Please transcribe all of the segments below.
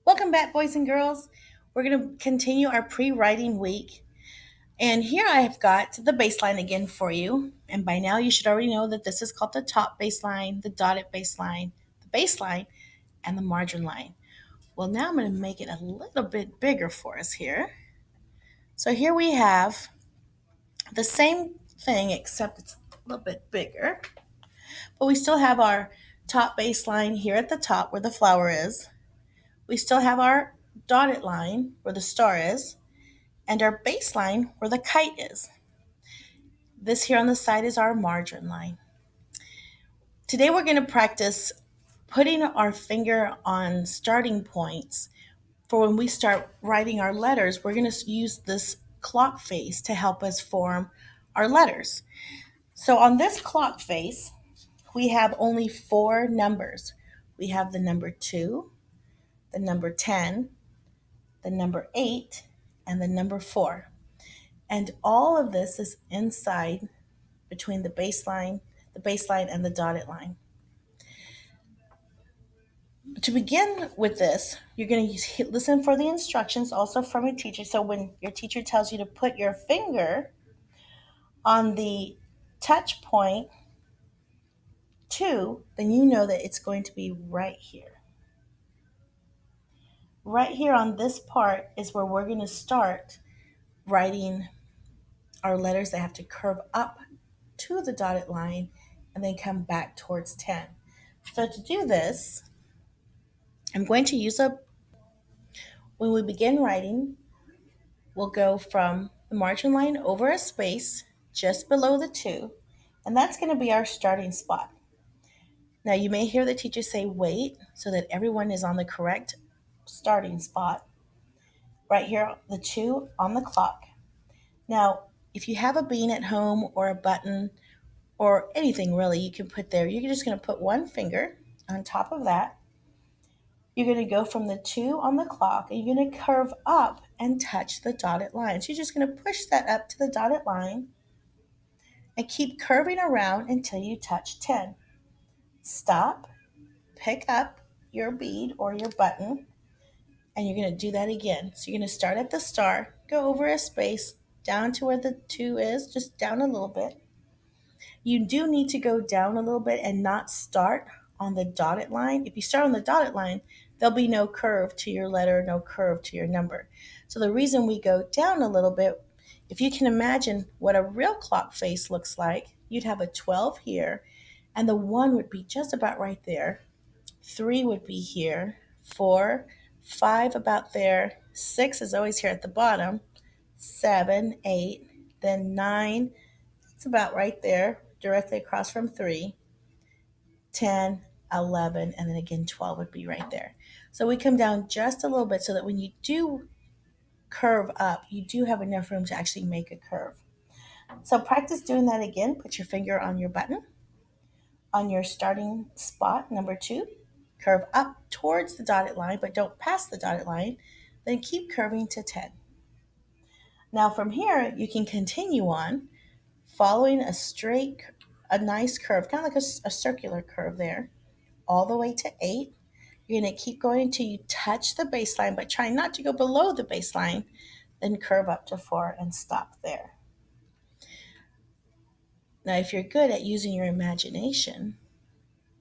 Welcome back, boys and girls. We're going to continue our pre writing week. And here I've got the baseline again for you. And by now, you should already know that this is called the top baseline, the dotted baseline, and the margin line. Well, now I'm going to make it a little bit bigger for us here. So here we have the same thing, except it's a little bit bigger. But we still have our top baseline here at the top where the flower is. We still have our dotted line where the star is, and our baseline where the kite is. This here on the side is our margin line. Today we're going to practice putting our finger on starting points for when we start writing our letters. We're going to use this clock face to help us form our letters. So on this clock face, we have only four numbers. We have the number 2, the number 10, the number 8, and the number 4. And all of this is inside between the baseline and the dotted line. To begin with this, you're going to listen for the instructions also from your teacher. So when your teacher tells you to put your finger on the touch point 2, then you know that it's going to be right here. Right here on this part is where we're going to start writing our letters that have to curve up to the dotted line and then come back towards 10. So to do this, I'm going to when we begin writing, we'll go from the margin line over a space just below the 2, and that's going to be our starting spot. Now you may hear the teacher say wait so that everyone is on the correct starting spot. Right here, the 2 on the clock. Now, if you have a bean at home or a button or anything really you can put there, you're just going to put one finger on top of that. You're going to go from the 2 on the clock and you're going to curve up and touch the dotted line. So you're just going to push that up to the dotted line and keep curving around until you touch 10. Stop, pick up your bead or your button, and you're going to do that again. So you're going to start at the star, go over a space, down to where the 2 is, just down a little bit. You do need to go down a little bit and not start on the dotted line. If you start on the dotted line, there'll be no curve to your letter, no curve to your number. So the reason we go down a little bit, if you can imagine what a real clock face looks like, you'd have a 12 here, and the 1 would be just about right there. 3 would be here, 4, 5 about there, 6 is always here at the bottom, 7, 8, then 9, it's about right there, directly across from 3, 10, 11, and then again 12 would be right there. So we come down just a little bit so that when you do curve up, you do have enough room to actually make a curve. So practice doing that again. Put your finger on your button, on your starting spot, number 2. Curve up towards the dotted line, but don't pass the dotted line. Then keep curving to 10. Now from here, you can continue on following a nice curve, kind of like a circular curve there, all the way to 8. You're going to keep going until you touch the baseline, but try not to go below the baseline. Then curve up to 4 and stop there. Now, if you're good at using your imagination,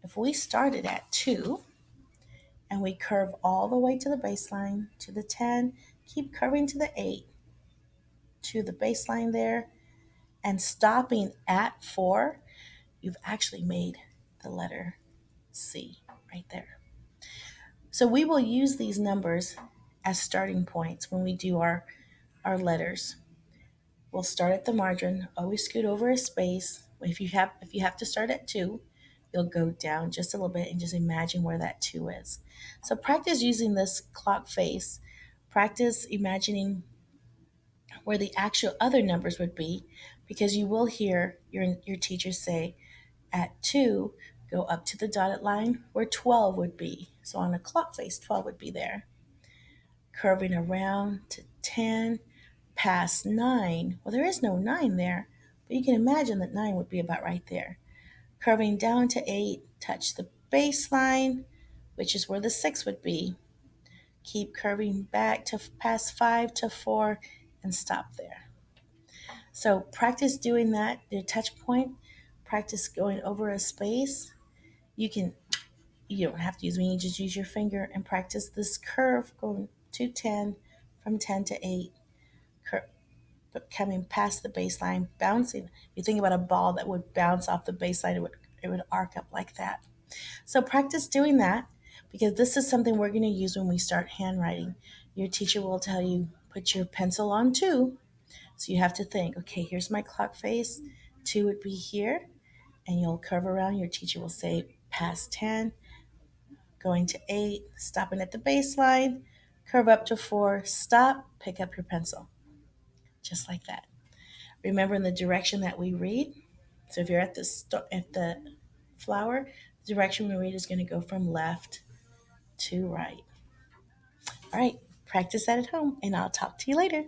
if we started at 2 and we curve all the way to the baseline, to the 10, keep curving to the 8, to the baseline there, and stopping at 4, you've actually made the letter C right there. So we will use these numbers as starting points when we do our letters. We'll start at the margin, always scoot over a space. If you have to start at 2, you'll go down just a little bit and just imagine where that 2 is. So practice using this clock face. Practice imagining where the actual other numbers would be, because you will hear your teacher say at 2, go up to the dotted line where 12 would be. So on a clock face, 12 would be there. Curving around to 10, past 9. Well, there is no 9 there, but you can imagine that 9 would be about right there. Curving down to 8, touch the baseline, which is where the 6 would be. Keep curving back to past 5 to 4 and stop there. So practice doing that, your touch point, practice going over a space. You can you don't have to use me, you just use your finger and practice this curve going to 10, from 10 to 8, coming past the baseline, bouncing. You think about a ball that would bounce off the baseline, it would arc up like that. So practice doing that because this is something we're going to use when we start handwriting. Your teacher will tell you, put your pencil on 2. So you have to think, okay, here's my clock face. 2 would be here. And you'll curve around. Your teacher will say past 10, going to 8, stopping at the baseline, curve up to 4, stop, pick up your pencil. Just like that. Remember in the direction that we read. So if you're at the flower, the direction we read is going to go from left to right. All right, practice that at home, and I'll talk to you later.